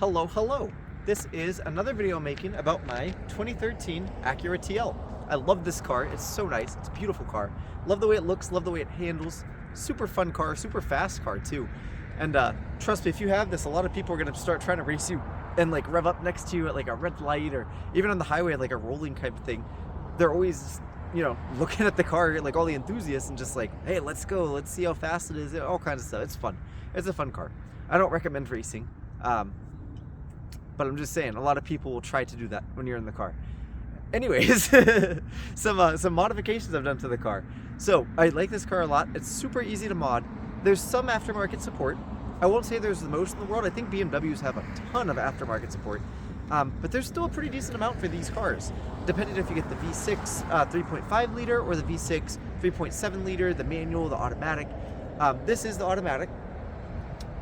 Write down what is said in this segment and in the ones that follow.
Hello, hello. This is another video I'm making about my 2013 Acura TL. I love this car. It's so nice. It's a beautiful car. Love the way it looks, love the way it handles. Super fun car, super fast car too. And trust me, if you have this, a lot of people are gonna start trying to race you and like rev up next to you at like a red light or even on the highway at like a rolling type of thing. They're always, looking at the car, like all the enthusiasts, and just like, hey, let's go, let's see how fast it is, all kinds of stuff. It's fun. It's a fun car. I don't recommend racing. But I'm just saying, a lot of people will try to do that when you're in the car. Anyways, some modifications I've done to the car. So I like this car a lot. It's super easy to mod. There's some aftermarket support. I won't say there's the most in the world. I think BMWs have a ton of aftermarket support. But there's still a pretty decent amount for these cars, depending if you get the V6 3.5 liter or the V6 3.7 liter, the manual, the automatic. This is the automatic.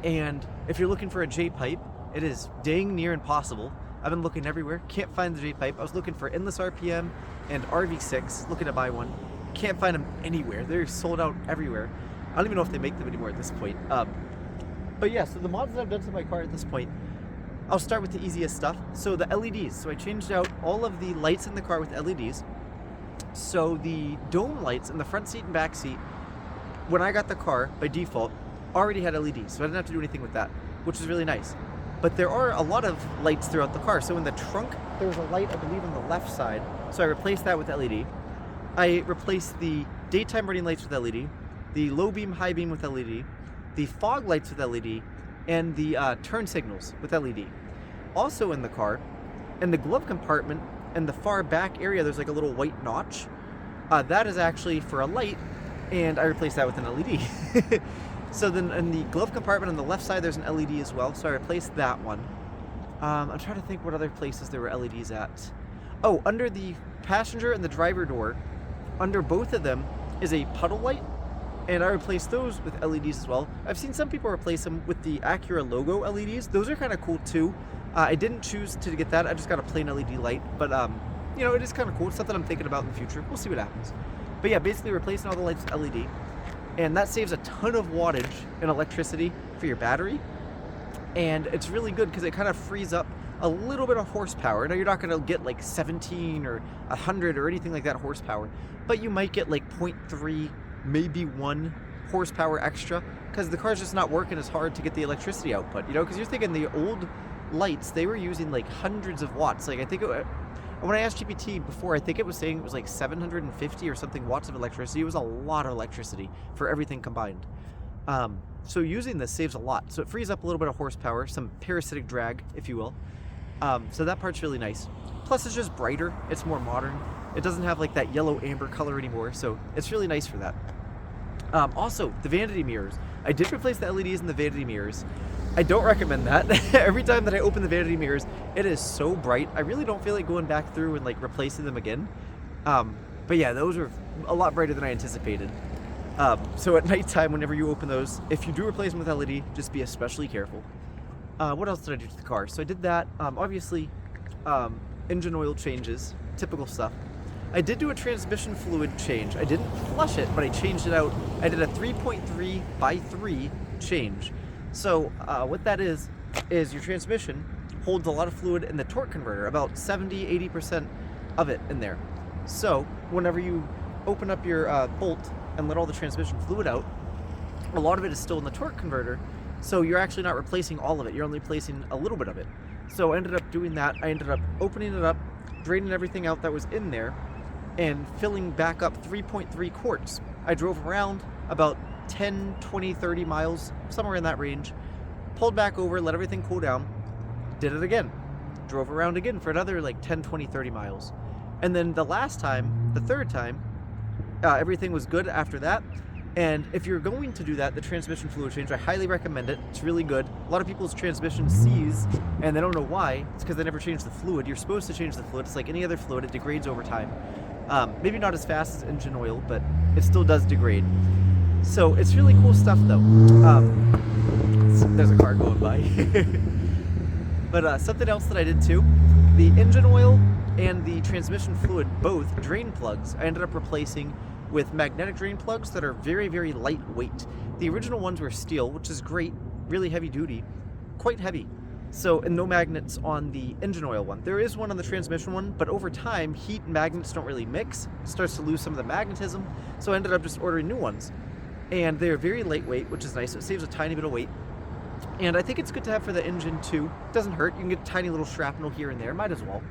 And if you're looking for a J-pipe, it is dang near impossible. I've been looking everywhere, can't find the J-pipe. I was looking for endless RPM and RV6, looking to buy one. Can't find them anywhere. They're sold out everywhere. I don't even know if they make them anymore at this point. But yeah, so the mods that I've done to my car at this point, I'll start with the easiest stuff. So the LEDs. So I changed out all of the lights in the car with LEDs. So the dome lights in the front seat and back seat, when I got the car, by default, already had LEDs. So I didn't have to do anything with that, which is really nice. But there are a lot of lights throughout the car. So in the trunk, there was a light, I believe, on the left side. So I replaced that with LED. I replaced the daytime running lights with LED, the low beam, high beam with LED, the fog lights with LED, and the turn signals with LED. Also in the car, in the glove compartment, in the far back area, there's like a little white notch. That is actually for a light, and I replaced that with an LED. So then in the glove compartment on the left side, there's an LED as well. So I replaced that one. I'm trying to think what other places there were LEDs at. Oh, under the passenger and the driver door, under both of them is a puddle light. And I replaced those with LEDs as well. I've seen some people replace them with the Acura logo LEDs. Those are kind of cool too. I didn't choose to get that. I just got a plain LED light. But, it is kind of cool. It's something I'm thinking about in the future. We'll see what happens. But yeah, basically replacing all the lights with LED. And that saves a ton of wattage in electricity for your battery. And it's really good because it kind of frees up a little bit of horsepower. Now you're not going to get like 17 or 100 or anything like that horsepower, but you might get like 0.3, maybe 1 horsepower extra because the car's just not working as hard to get the electricity output, because you're thinking the old lights, they were using like hundreds of watts. Like I think when I asked GPT before, I think it was saying it was like 750 or something watts of electricity. It was a lot of electricity for everything combined. So using this saves a lot. So it frees up a little bit of horsepower, some parasitic drag, if you will. So that part's really nice. Plus it's just brighter, it's more modern. It doesn't have like that yellow amber color anymore, so it's really nice for that. Also, the vanity mirrors. I did replace the LEDs in the vanity mirrors. I don't recommend that. Every time that I open the vanity mirrors, it is so bright. I really don't feel like going back through and like replacing them again. But yeah, those are a lot brighter than I anticipated. So at nighttime, whenever you open those, if you do replace them with LED, just be especially careful. What else did I do to the car? So I did that. Obviously, engine oil changes, typical stuff. I did do a transmission fluid change. I didn't flush it, but I changed it out. I did a 3.3 by 3 change. So what that is your transmission holds a lot of fluid in the torque converter, about 70-80% of it in there. So whenever you open up your bolt and let all the transmission fluid out, a lot of it is still in the torque converter, so you're actually not replacing all of it, you're only replacing a little bit of it. So I ended up doing that. I ended up opening it up, draining everything out that was in there, and filling back up 3.3 quarts. I drove around about 10, 20, 30 miles, somewhere in that range, pulled back over, let everything cool down, did it again, drove around again for another like 10, 20, 30 miles. And then the last time, the third time, everything was good after that. And if you're going to do that, the transmission fluid change, I highly recommend it. It's really good. A lot of people's transmission seize, and they don't know why. It's because they never changed the fluid. You're supposed to change the fluid. It's like any other fluid. It degrades over time. Maybe not as fast as engine oil, but it still does degrade. So it's really cool stuff though. There's a car going by. But something else that I did too, the engine oil and the transmission fluid, both drain plugs, I ended up replacing with magnetic drain plugs that are very, very lightweight. The original ones were steel, which is great, really heavy duty, quite heavy. So, and no magnets on the engine oil one. There is one on the transmission one, but over time, heat and magnets don't really mix. It starts to lose some of the magnetism. So I ended up just ordering new ones. And they're very lightweight, which is nice. So it saves a tiny bit of weight. And I think it's good to have for the engine too. It doesn't hurt. You can get tiny little shrapnel here and there, might as well.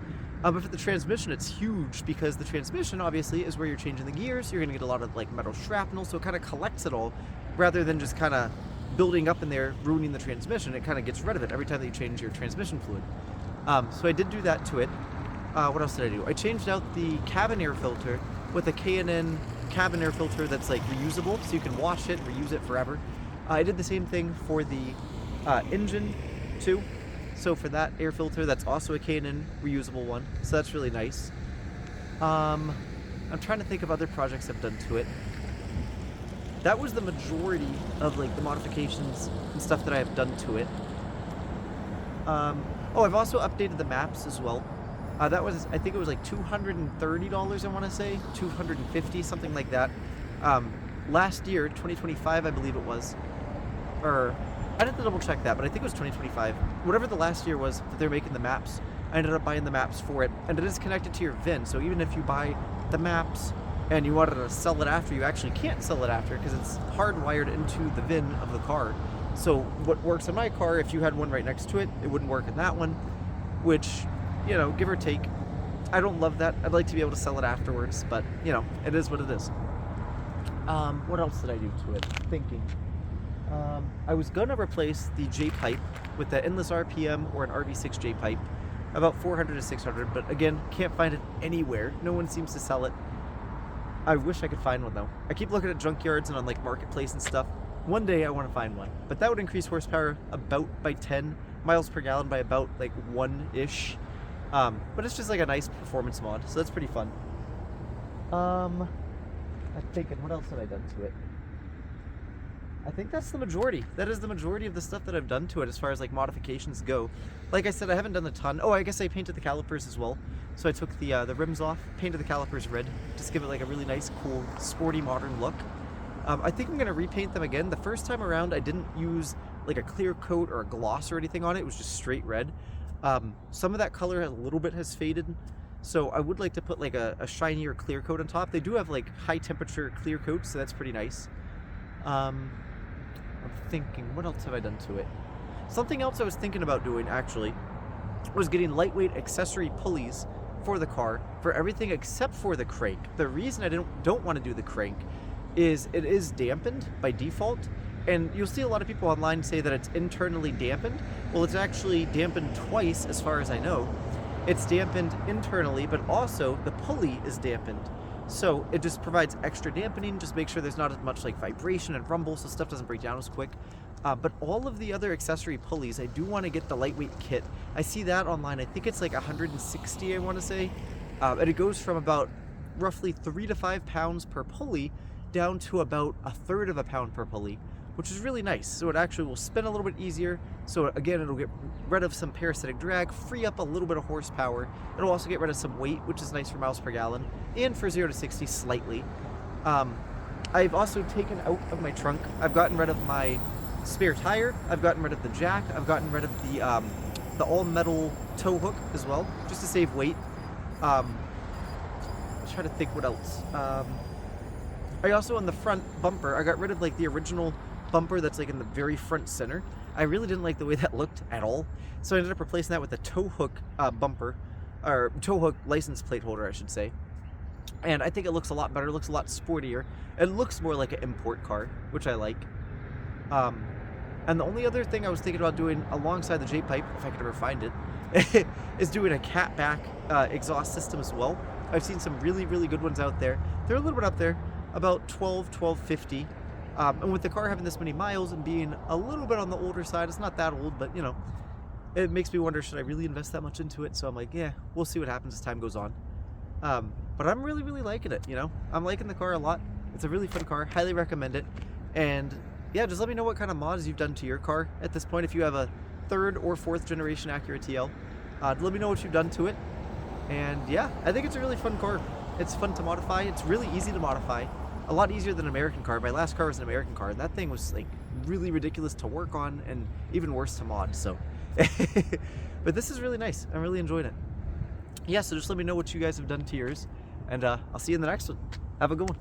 But for the transmission, it's huge because the transmission obviously is where you're changing the gears. You're gonna get a lot of like metal shrapnel, so it kind of collects it all rather than just kind of building up in there, ruining the transmission. It kind of gets rid of it every time that you change your transmission fluid. So I did do that to it. What else did I do? I changed out the cabin air filter with a K&N cabin air filter that's like reusable, so you can wash it, reuse it forever. I did the same thing for the engine too. So for that air filter, that's also a K&N reusable one. So that's really nice. I'm trying to think of other projects I've done to it. That was the majority of like the modifications and stuff that I have done to it. Oh, I've also updated the maps as well. That was, I think it was like $230, I want to say, $250, something like that. Last year, 2025, I believe it was, or I'd have to double check that, but I think it was 2025. Whatever the last year was that they're making the maps, I ended up buying the maps for it, and it is connected to your VIN. So even if you buy the maps and you wanted to sell it after, you actually can't sell it after because it's hardwired into the VIN of the car. So what works in my car, if you had one right next to it, it wouldn't work in that one, which, you know, give or take. I don't love that. I'd like to be able to sell it afterwards, but, you know, it is what it is. What else did I do to it? Thinking. I was gonna replace the J-pipe with the endless RPM or an RB6 J-pipe, about 400 to 600, but again, can't find it anywhere. No one seems to sell it. I wish I could find one though. I keep looking at junkyards and on like Marketplace and stuff. One day I want to find one, but that would increase horsepower about by 10 miles per gallon by about like 1-ish. But it's just like a nice performance mod, so that's pretty fun. I'm thinking, what else have I done to it? I think that's the majority. That is the majority of the stuff that I've done to it as far as like modifications go. Like I said, I haven't done a ton. Oh, I guess I painted the calipers as well. So I took the rims off, painted the calipers red, just to give it like a really nice, cool, sporty, modern look. I think I'm gonna repaint them again. The first time around, I didn't use like a clear coat or a gloss or anything on it. It was just straight red. Some of that color a little bit has faded. So I would like to put like a shinier clear coat on top. They do have like high temperature clear coats, so that's pretty nice. I'm thinking, what else have I done to it? Something else I was thinking about doing actually was getting lightweight accessory pulleys for the car for everything except for the crank. The reason I don't want to do the crank is it is dampened by default, and you'll see a lot of people online say that it's internally dampened. Well, it's actually dampened twice as far as I know. It's dampened internally, but also the pulley is dampened. So it just provides extra dampening, just make sure there's not as much like vibration and rumble so stuff doesn't break down as quick. But all of the other accessory pulleys, I do want to get the lightweight kit. I see that online. I think it's like 160, I want to say. And it goes from about roughly 3 to 5 pounds per pulley down to about 1/3 of a pound per pulley, which is really nice. So it actually will spin a little bit easier. So again, it'll get rid of some parasitic drag, free up a little bit of horsepower. It'll also get rid of some weight, which is nice for miles per gallon, and for 0 to 60 slightly. I've also taken out of my trunk, I've gotten rid of my spare tire, I've gotten rid of the jack, I've gotten rid of the all metal tow hook as well, just to save weight. I'm trying to think what else. I also, on the front bumper, I got rid of like the original bumper that's like in the very front center. I really didn't like the way that looked at all, so I ended up replacing that with a tow hook bumper, or tow hook license plate holder, I should say. And I think it looks a lot better, it looks a lot sportier. It looks more like an import car, which I like. And the only other thing I was thinking about doing alongside the J-pipe, if I could ever find it, is doing a catback exhaust system as well. I've seen some really, really good ones out there. They're a little bit up there, about $12.50. And with the car having this many miles and being a little bit on the older side, it's not that old, but you know, it makes me wonder, should I really invest that much into it? So I'm like, yeah, we'll see what happens as time goes on. But I'm really, really liking it, you know? I'm liking the car a lot. It's a really fun car, highly recommend it. And yeah, just let me know what kind of mods you've done to your car at this point. If you have a 3rd or 4th generation Acura TL, let me know what you've done to it. And yeah, I think it's a really fun car. It's fun to modify. It's really easy to modify. A lot easier than an American car. My last car was an American car, and that thing was like really ridiculous to work on and even worse to mod. So But this is really nice. I'm really enjoying it. Yeah, so just let me know what you guys have done to yours, and I'll see you in the next one. Have a good one.